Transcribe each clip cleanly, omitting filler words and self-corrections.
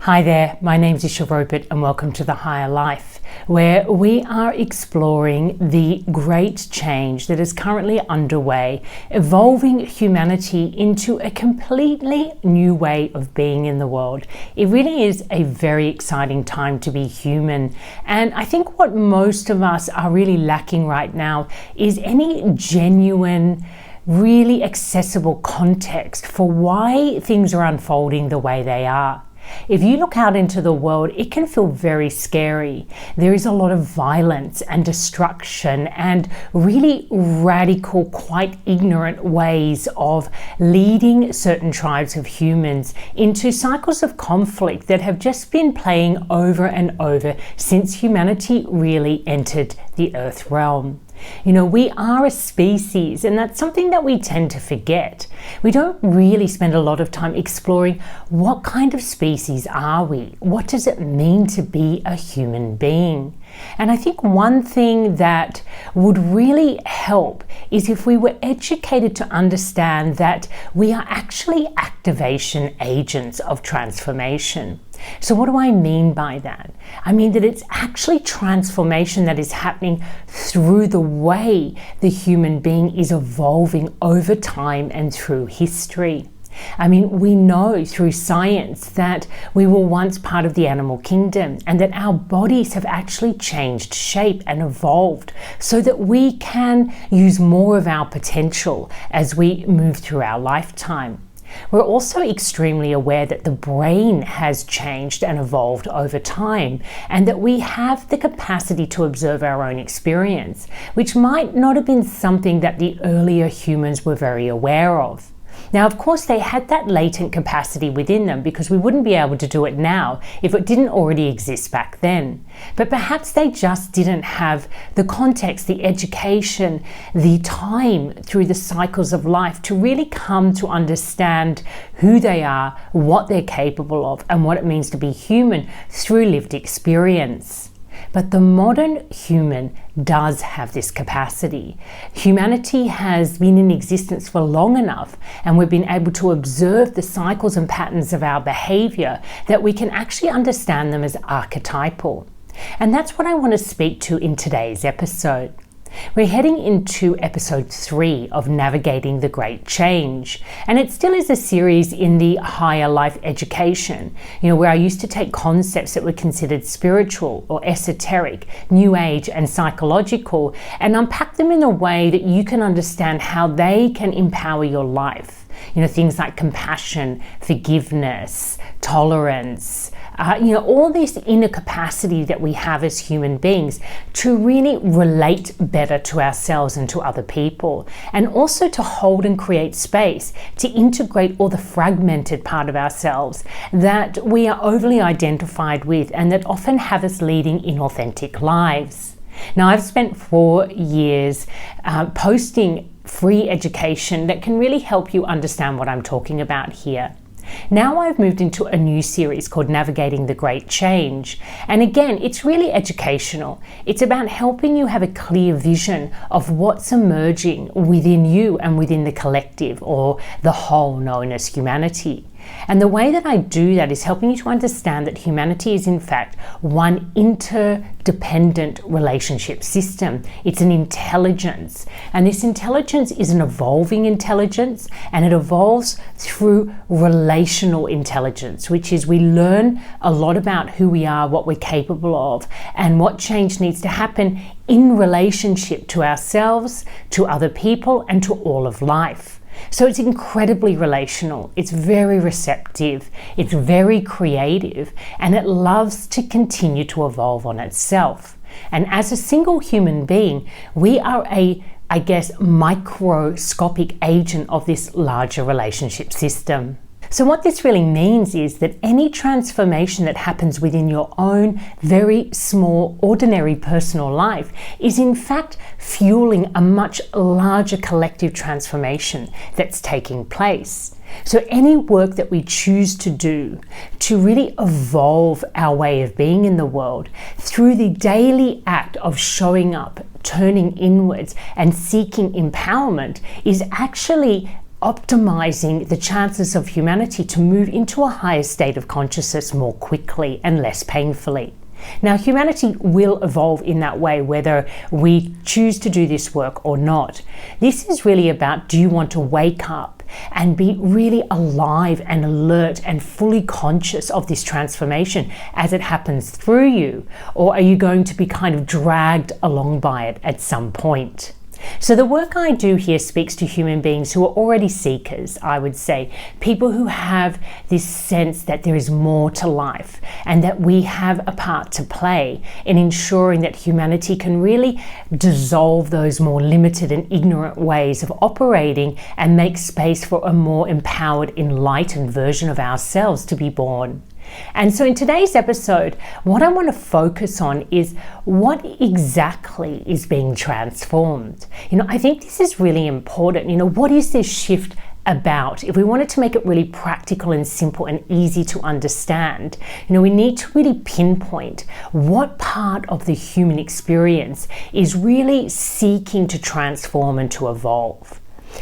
Hi there, my name's Ischa Ropert and welcome to The Higher Life, where we are exploring the great change that is currently underway, evolving humanity into a completely new way of being in the world. It really is a very exciting time to be human, and I think what most of us are really lacking right now is any genuine, really accessible context for why things are unfolding the way they are. If you look out into the world, it can feel very scary. There is a lot of violence and destruction and really radical, quite ignorant ways of leading certain tribes of humans into cycles of conflict that have just been playing over and over since humanity really entered the Earth realm. You know, we are a species, and that's something that we tend to forget. We don't really spend a lot of time exploring what kind of species are we? What does it mean to be a human being? And I think one thing that would really help is if we were educated to understand that we are actually activation agents of transformation. So what do I mean by that? I mean that it's actually transformation that is happening through the way the human being is evolving over time and through history. I mean, we know through science that we were once part of the animal kingdom and that our bodies have actually changed shape and evolved so that we can use more of our potential as we move through our lifetime. We're also extremely aware that the brain has changed and evolved over time, and that we have the capacity to observe our own experience, which might not have been something that the earlier humans were very aware of. Now, of course, they had that latent capacity within them because we wouldn't be able to do it now if it didn't already exist back then. But perhaps they just didn't have the context, the education, the time through the cycles of life to really come to understand who they are, what they're capable of, and what it means to be human through lived experience. But the modern human does have this capacity. Humanity has been in existence for long enough, and we've been able to observe the cycles and patterns of our behavior that we can actually understand them as archetypal. And that's what I want to speak to in today's episode. We're heading into episode 3 of Navigating the Great Change, and it still is a series in the higher life education, where I used to take concepts that were considered spiritual or esoteric, new age and psychological, and unpack them in a way that you can understand how they can empower your life. Things like compassion, forgiveness, tolerance, all this inner capacity that we have as human beings to really relate better to ourselves and to other people, and also to hold and create space to integrate all the fragmented part of ourselves that we are overly identified with and that often have us leading inauthentic lives. Now, I've spent 4 years posting free education that can really help you understand what I'm talking about here. Now I've moved into a new series called Navigating the Great Change. And again, it's really educational. It's about helping you have a clear vision of what's emerging within you and within the collective or the whole known as humanity. And the way that I do that is helping you to understand that humanity is in fact one interdependent relationship system. It's an intelligence, and this intelligence is an evolving intelligence, and it evolves through relational intelligence, which is we learn a lot about who we are, what we're capable of, and what change needs to happen in relationship to ourselves, to other people, and to all of life. So it's incredibly relational, it's very receptive, it's very creative, and it loves to continue to evolve on itself. And as a single human being, we are a microscopic agent of this larger relationship system. So what this really means is that any transformation that happens within your own very small, ordinary personal life is in fact fueling a much larger collective transformation that's taking place. So any work that we choose to do to really evolve our way of being in the world through the daily act of showing up, turning inwards and seeking empowerment is actually optimizing the chances of humanity to move into a higher state of consciousness more quickly and less painfully. Now, humanity will evolve in that way, whether we choose to do this work or not. This is really about, do you want to wake up and be really alive and alert and fully conscious of this transformation as it happens through you? Or are you going to be kind of dragged along by it at some point? So the work I do here speaks to human beings who are already seekers, I would say, people who have this sense that there is more to life and that we have a part to play in ensuring that humanity can really dissolve those more limited and ignorant ways of operating and make space for a more empowered, enlightened version of ourselves to be born. And so in today's episode, what I want to focus on is what exactly is being transformed. I think this is really important. What is this shift about? If we wanted to make it really practical and simple and easy to understand, we need to really pinpoint what part of the human experience is really seeking to transform and to evolve.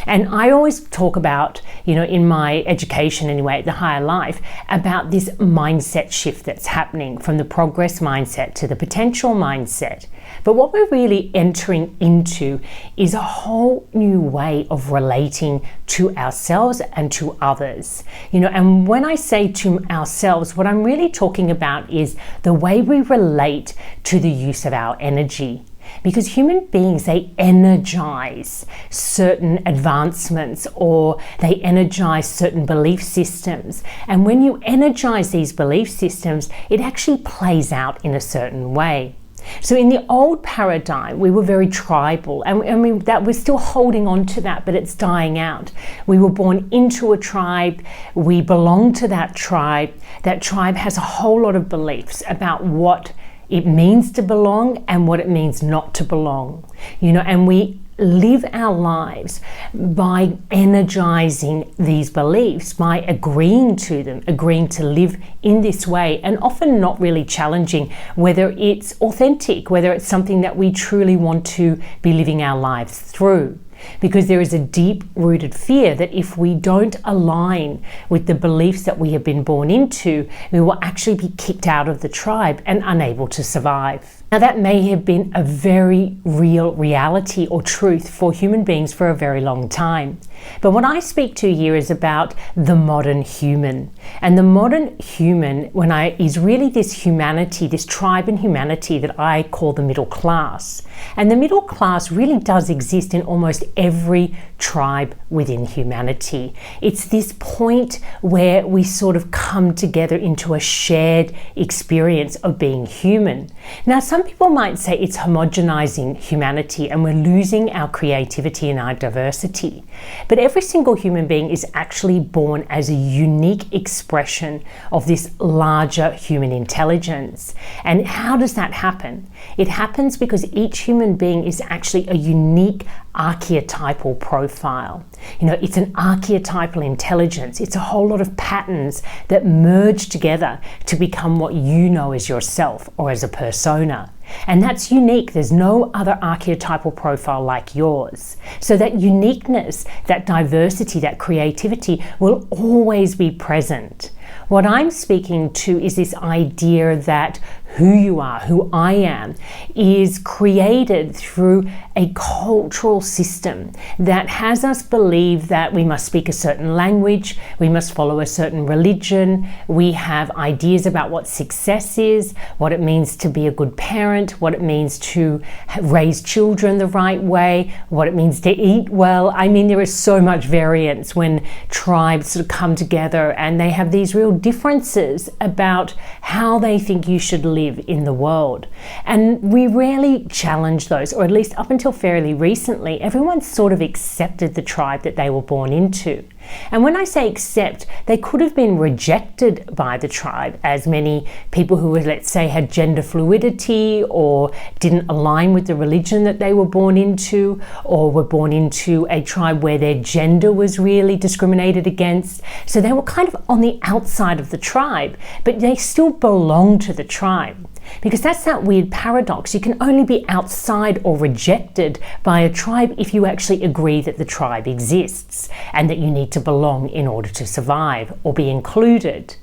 And I always talk about, in my education anyway, the higher life, about this mindset shift that's happening from the progress mindset to the potential mindset. But what we're really entering into is a whole new way of relating to ourselves and to others. And when I say to ourselves, what I'm really talking about is the way we relate to the use of our energy. Because human beings, they energize certain advancements or they energize certain belief systems. And when you energize these belief systems, it actually plays out in a certain way. So in the old paradigm, we were very tribal, and we're still holding on to that, but it's dying out. We were born into a tribe, we belong to that tribe. That tribe has a whole lot of beliefs about what it means to belong and what it means not to belong, and we live our lives by energizing these beliefs, by agreeing to them, agreeing to live in this way, and often not really challenging whether it's authentic, whether it's something that we truly want to be living our lives through. Because there is a deep-rooted fear that if we don't align with the beliefs that we have been born into, we will actually be kicked out of the tribe and unable to survive. Now, that may have been a very real reality or truth for human beings for a very long time. But what I speak to here is about the modern human. And the modern human is really this humanity, this tribe in humanity that I call the middle class. And the middle class really does exist in almost every tribe within humanity. It's this point where we sort of come together into a shared experience of being human. Now, some people might say it's homogenizing humanity and we're losing our creativity and our diversity. But every single human being is actually born as a unique expression of this larger human intelligence. And how does that happen? It happens because each human being is actually a unique archetypal profile. It's an archetypal intelligence. It's a whole lot of patterns that merge together to become what you know as yourself or as a persona. And that's unique. There's no other archetypal profile like yours. So that uniqueness, that diversity, that creativity will always be present. What I'm speaking to is this idea that who you are, who I am, is created through a cultural system that has us believe that we must speak a certain language, we must follow a certain religion, we have ideas about what success is, what it means to be a good parent, what it means to raise children the right way, what it means to eat well. There is so much variance when tribes sort of come together and they have these real differences about how they think you should live in the world. And we rarely challenge those, or at least up until fairly recently, everyone sort of accepted the tribe that they were born into. And when I say accept, they could have been rejected by the tribe, as many people who were, let's say, had gender fluidity or didn't align with the religion that they were born into, or were born into a tribe where their gender was really discriminated against. So they were kind of on the outside of the tribe, but they still belonged to the tribe. Because that's that weird paradox. You can only be outside or rejected by a tribe if you actually agree that the tribe exists and that you need to belong in order to survive or be included.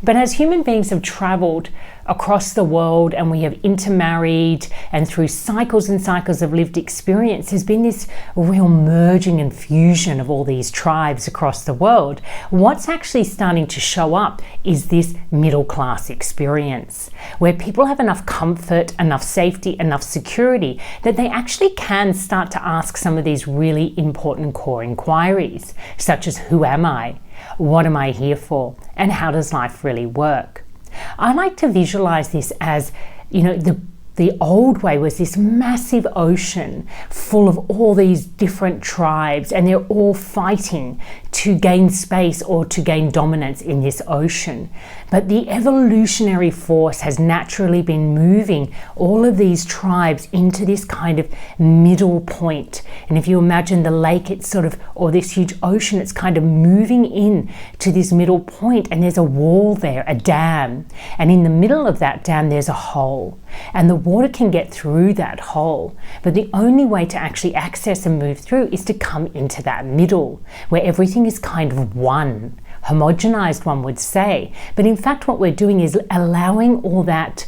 But as human beings have traveled across the world and we have intermarried and through cycles and cycles of lived experience, there's been this real merging and fusion of all these tribes across the world. What's actually starting to show up is this middle class experience where people have enough comfort, enough safety, enough security that they actually can start to ask some of these really important core inquiries, such as who am I? What am I here for? And how does life really work? I like to visualize this as, the old way was this massive ocean full of all these different tribes, and they're all fighting to gain space or to gain dominance in this ocean. But the evolutionary force has naturally been moving all of these tribes into this kind of middle point. And if you imagine the lake, it's sort of, or this huge ocean, it's kind of moving in to this middle point, and there's a wall there, a dam. And in the middle of that dam, there's a hole. And the water can get through that hole. But the only way to actually access and move through is to come into that middle, where everything is kind of one, homogenized, one would say. But in fact, what we're doing is allowing all that,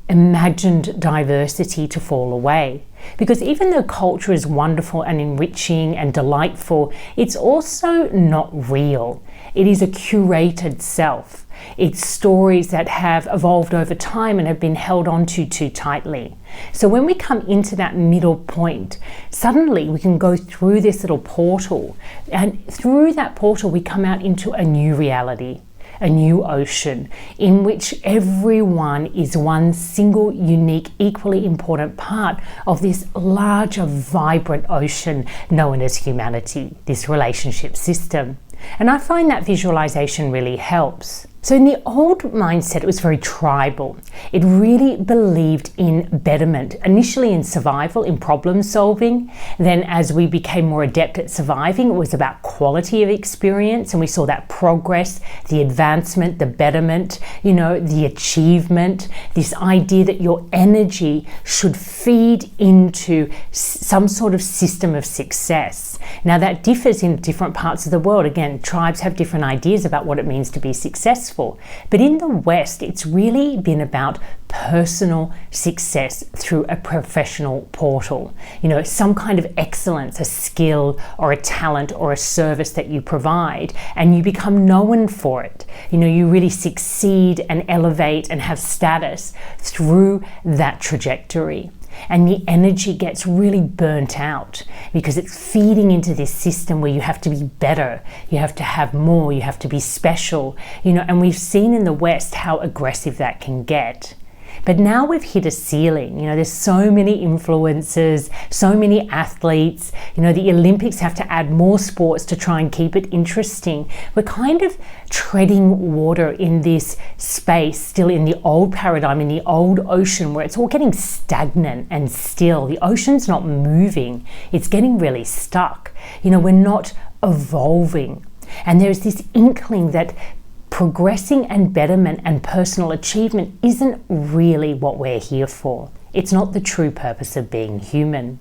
imagined diversity to fall away. Because even though culture is wonderful and enriching and delightful, it's also not real. It is a curated self. It's stories that have evolved over time and have been held onto too tightly. So when we come into that middle point, suddenly we can go through this little portal, and through that portal we come out into a new reality, a new ocean in which everyone is one single, unique, equally important part of this larger, vibrant ocean known as humanity, this relationship system. And I find that visualization really helps. So in the old mindset, it was very tribal. It really believed in betterment, initially in survival, in problem solving. Then as we became more adept at surviving, it was about quality of experience. And we saw that progress, the advancement, the betterment, the achievement, this idea that your energy should feed into some sort of system of success. Now that differs in different parts of the world. Again, tribes have different ideas about what it means to be successful. But in the West, it's really been about personal success through a professional portal. Some kind of excellence, a skill or a talent or a service that you provide, and you become known for it. You really succeed and elevate and have status through that trajectory. And the energy gets really burnt out because it's feeding into this system where you have to be better, you have to have more, you have to be special, and we've seen in the West how aggressive that can get. But now we've hit a ceiling. There's so many influencers, so many athletes. The Olympics have to add more sports to try and keep it interesting. We're kind of treading water in this space, still in the old paradigm, in the old ocean, where it's all getting stagnant and still. The ocean's not moving. It's getting really stuck. We're not evolving. And there's this inkling that progressing and betterment and personal achievement isn't really what we're here for. It's not the true purpose of being human.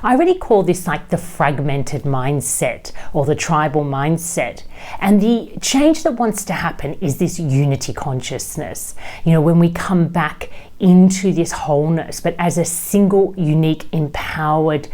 I really call this like the fragmented mindset or the tribal mindset. And the change that wants to happen is this unity consciousness. When we come back into this wholeness, but as a single, unique, empowered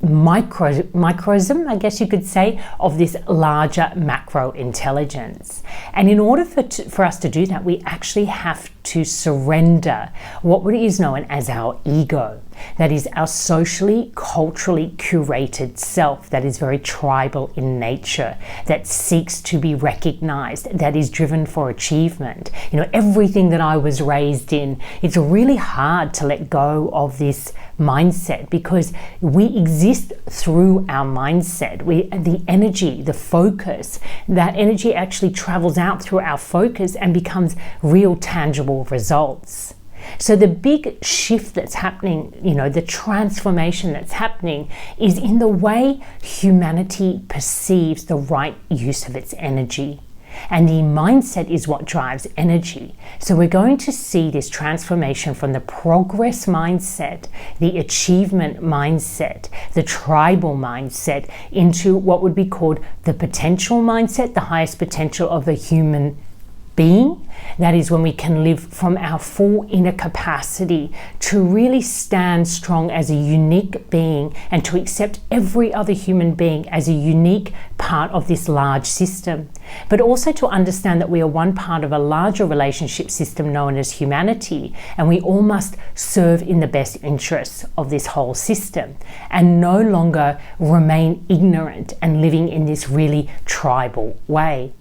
microcosm, I guess you could say, of this larger macro intelligence. And in order for us to do that, we actually have to surrender what is known as our ego. That is our socially, culturally curated self that is very tribal in nature, that seeks to be recognized, that is driven for achievement. Everything that I was raised in, it's really hard to let go of this mindset because we exist through our mindset. The energy, the focus, that energy actually travels out through our focus and becomes real tangible results. So the big shift that's happening, the transformation that's happening is in the way humanity perceives the right use of its energy. And the mindset is what drives energy. So we're going to see this transformation from the progress mindset, the achievement mindset, the tribal mindset, into what would be called the potential mindset, the highest potential of a human being. That is when we can live from our full inner capacity to really stand strong as a unique being and to accept every other human being as a unique part of this large system. But also to understand that we are one part of a larger relationship system known as humanity, and we all must serve in the best interests of this whole system and no longer remain ignorant and living in this really tribal way.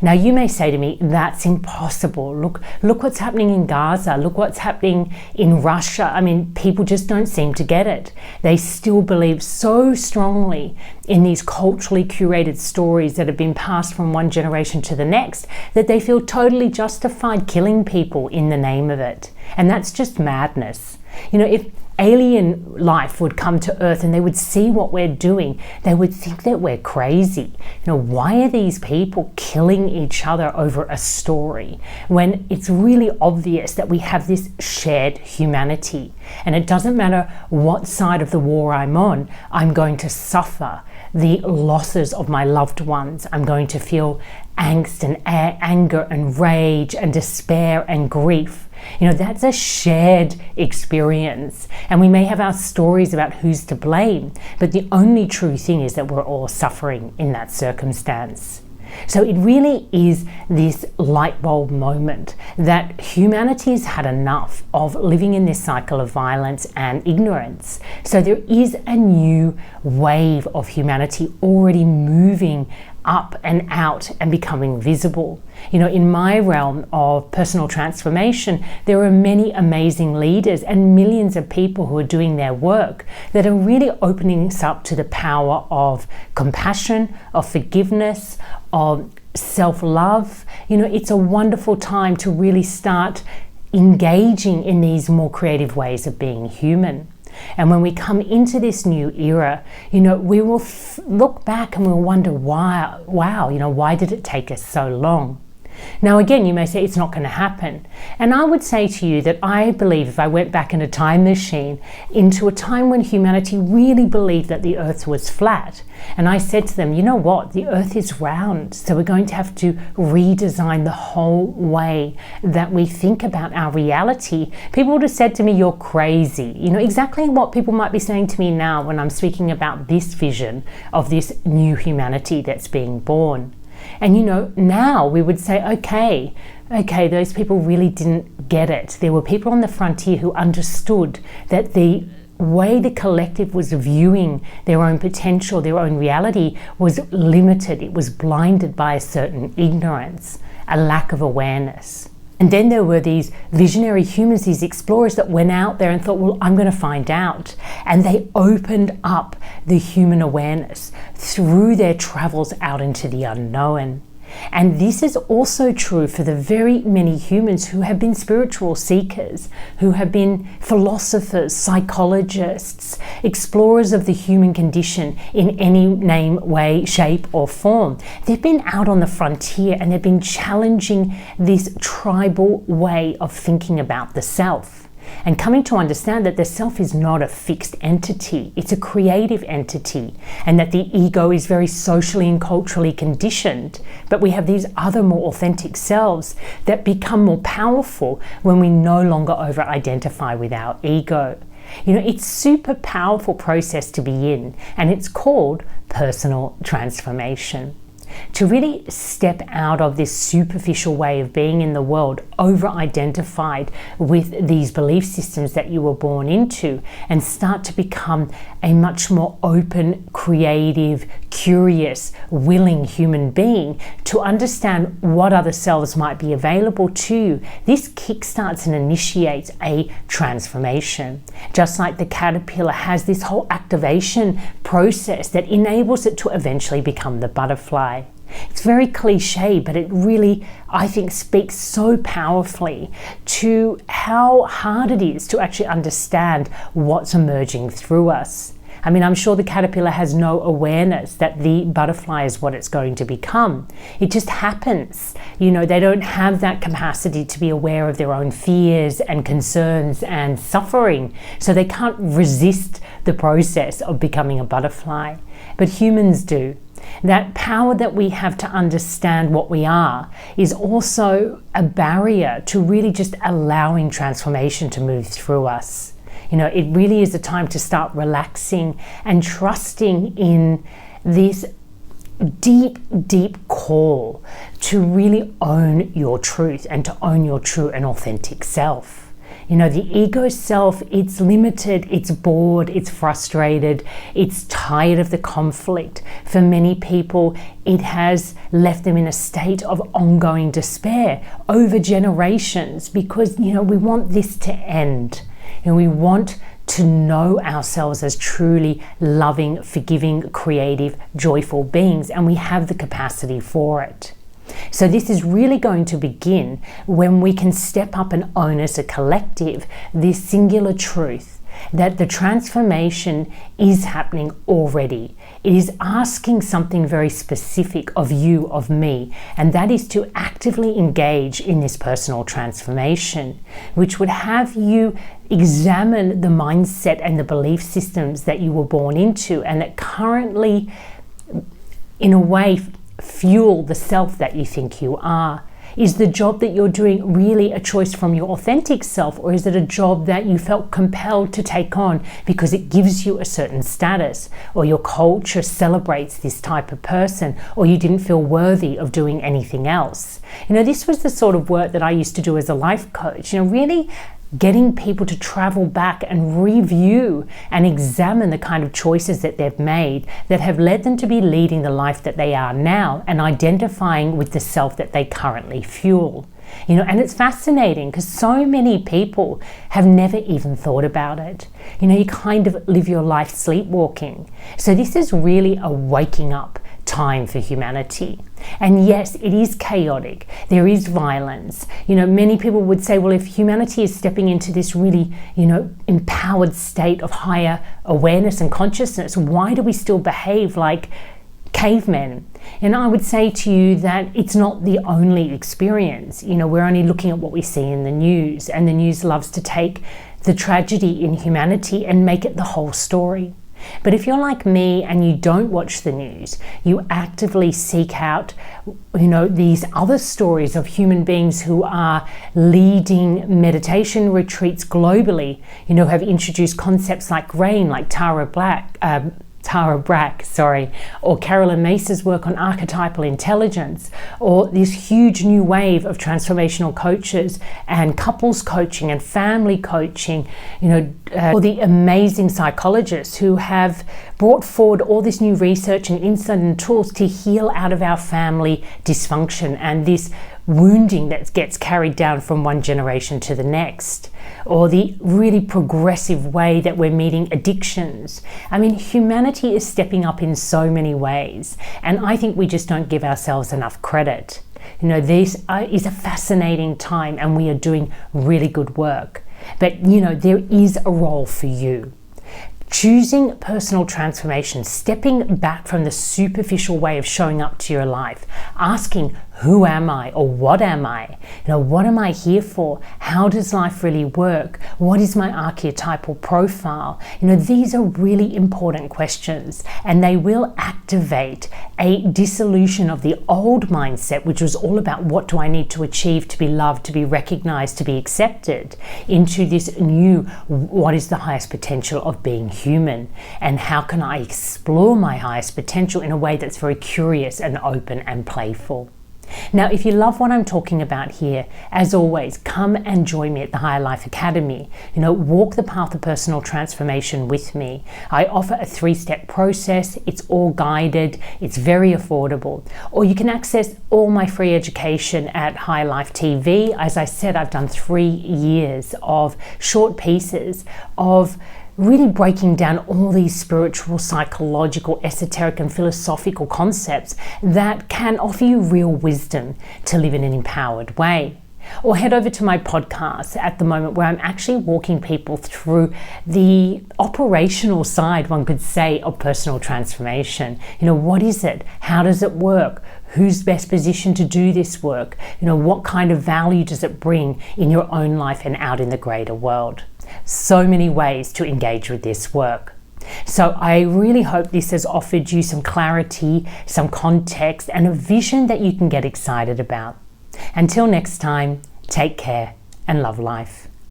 Now you may say to me, that's impossible. Look what's happening in Gaza. Look what's happening in Russia. I mean, people just don't seem to get it. They still believe so strongly in these culturally curated stories that have been passed from one generation to the next that they feel totally justified killing people in the name of it. And that's just madness. You know, if alien life would come to Earth and they would see what we're doing, they would think that we're crazy. You know, why are these people killing each other over a story when it's really obvious that we have this shared humanity? And it doesn't matter what side of the war I'm on, I'm going to suffer the losses of my loved ones. I'm going to feel angst and anger and rage and despair and grief. You know, that's a shared experience. And we may have our stories about who's to blame, but the only true thing is that we're all suffering in that circumstance. So it really is this light bulb moment that humanity's had enough of living in this cycle of violence and ignorance. So there is a new wave of humanity already moving up and out and becoming visible. You know, in my realm of personal transformation, there are many amazing leaders and millions of people who are doing their work that are really opening us up to the power of compassion, of forgiveness, of self-love. You know, it's a wonderful time to really start engaging in these more creative ways of being human. And when we come into this new era, you know, we will look back and we'll wonder, wow, you know, why did it take us so long? Now, again, you may say it's not going to happen. And I would say to you that I believe if I went back in a time machine into a time when humanity really believed that the earth was flat, and I said to them, you know what, the earth is round, so we're going to have to redesign the whole way that we think about our reality, people would have said to me, you're crazy. You know, exactly what people might be saying to me now when I'm speaking about this vision of this new humanity that's being born. And you know, now we would say, okay, those people really didn't get it. There were people on the frontier who understood that the way the collective was viewing their own potential, their own reality was limited. It was blinded by a certain ignorance, a lack of awareness. And then there were these visionary humans, these explorers that went out there and thought, well, I'm going to find out. And they opened up the human awareness through their travels out into the unknown. And this is also true for the very many humans who have been spiritual seekers, who have been philosophers, psychologists, explorers of the human condition in any name, way, shape, or form. They've been out on the frontier and they've been challenging this tribal way of thinking about the self. And coming to understand that the self is not a fixed entity, it's a creative entity, and that the ego is very socially and culturally conditioned, but we have these other more authentic selves that become more powerful when we no longer over-identify with our ego. You know, it's a super powerful process to be in, and it's called personal transformation. To really step out of this superficial way of being in the world, over-identified with these belief systems that you were born into, and start to become a much more open, creative, curious, willing human being to understand what other selves might be available to you. This kickstarts and initiates a transformation. Just like the caterpillar has this whole activation process that enables it to eventually become the butterfly. It's very cliche, but it really, I think, speaks so powerfully to how hard it is to actually understand what's emerging through us. I mean, I'm sure the caterpillar has no awareness that the butterfly is what it's going to become. It just happens. You know, they don't have that capacity to be aware of their own fears and concerns and suffering. So they can't resist the process of becoming a butterfly. But humans do. That power that we have to understand what we are is also a barrier to really just allowing transformation to move through us. You know, it really is a time to start relaxing and trusting in this deep, deep call to really own your truth and to own your true and authentic self. You know, the ego self, it's limited, it's bored, it's frustrated, it's tired of the conflict. For many people, it has left them in a state of ongoing despair over generations because, you know, we want this to end. And we want to know ourselves as truly loving, forgiving, creative, joyful beings, and we have the capacity for it. So this is really going to begin when we can step up and own as a collective this singular truth that the transformation is happening already. It is asking something very specific of you, of me, and that is to actively engage in this personal transformation, which would have you examine the mindset and the belief systems that you were born into and that currently, in a way, fuel the self that you think you are. Is the job that you're doing really a choice from your authentic self, or is it a job that you felt compelled to take on because it gives you a certain status, or your culture celebrates this type of person, or you didn't feel worthy of doing anything else? You know, this was the sort of work that I used to do as a life coach, you know, really getting people to travel back and review and examine the kind of choices that they've made that have led them to be leading the life that they are now and identifying with the self that they currently fuel. You know, and it's fascinating because so many people have never even thought about it. You know, you kind of live your life sleepwalking. So this is really a waking up time for humanity. And yes, it is chaotic. There is violence. You know, many people would say, well, if humanity is stepping into this really, you know, empowered state of higher awareness and consciousness, why do we still behave like cavemen? And I would say to you that it's not the only experience. You know, we're only looking at what we see in the news, and the news loves to take the tragedy in humanity and make it the whole story. But if you're like me and you don't watch the news, you actively seek out, you know, these other stories of human beings who are leading meditation retreats globally, you know, have introduced concepts like RAIN, like Tara Brach, or Carolyn Mace's work on archetypal intelligence, or this huge new wave of transformational coaches and couples coaching and family coaching, you know, or the amazing psychologists who have brought forward all this new research and insight and tools to heal out of our family dysfunction and this wounding that gets carried down from one generation to the next, or the really progressive way that we're meeting addictions. I mean, humanity is stepping up in so many ways, and I think we just don't give ourselves enough credit. You know, this is a fascinating time and we are doing really good work. But, you know, there is a role for you. Choosing personal transformation, stepping back from the superficial way of showing up to your life, asking, who am I, or what am I? You know, what am I here for? How does life really work? What is my archetypal profile? You know, these are really important questions, and they will activate a dissolution of the old mindset, which was all about what do I need to achieve to be loved, to be recognized, to be accepted, into this new, what is the highest potential of being human, and how can I explore my highest potential in a way that's very curious and open and playful. Now, if you love what I'm talking about here, as always, come and join me at the Higher Life Academy. You know, walk the path of personal transformation with me. I offer a 3-step process. It's all guided. It's very affordable. Or you can access all my free education at Higher Life TV. As I said, I've done 3 years of short pieces of really breaking down all these spiritual, psychological, esoteric and philosophical concepts that can offer you real wisdom to live in an empowered way. Or head over to my podcast at the moment, where I'm actually walking people through the operational side, one could say, of personal transformation. What is it? How does it work? Who's best positioned to do this work? What kind of value does it bring in your own life and out in the greater world? So many ways to engage with this work. So I really hope this has offered you some clarity, some context, and a vision that you can get excited about. Until next time, take care and love life.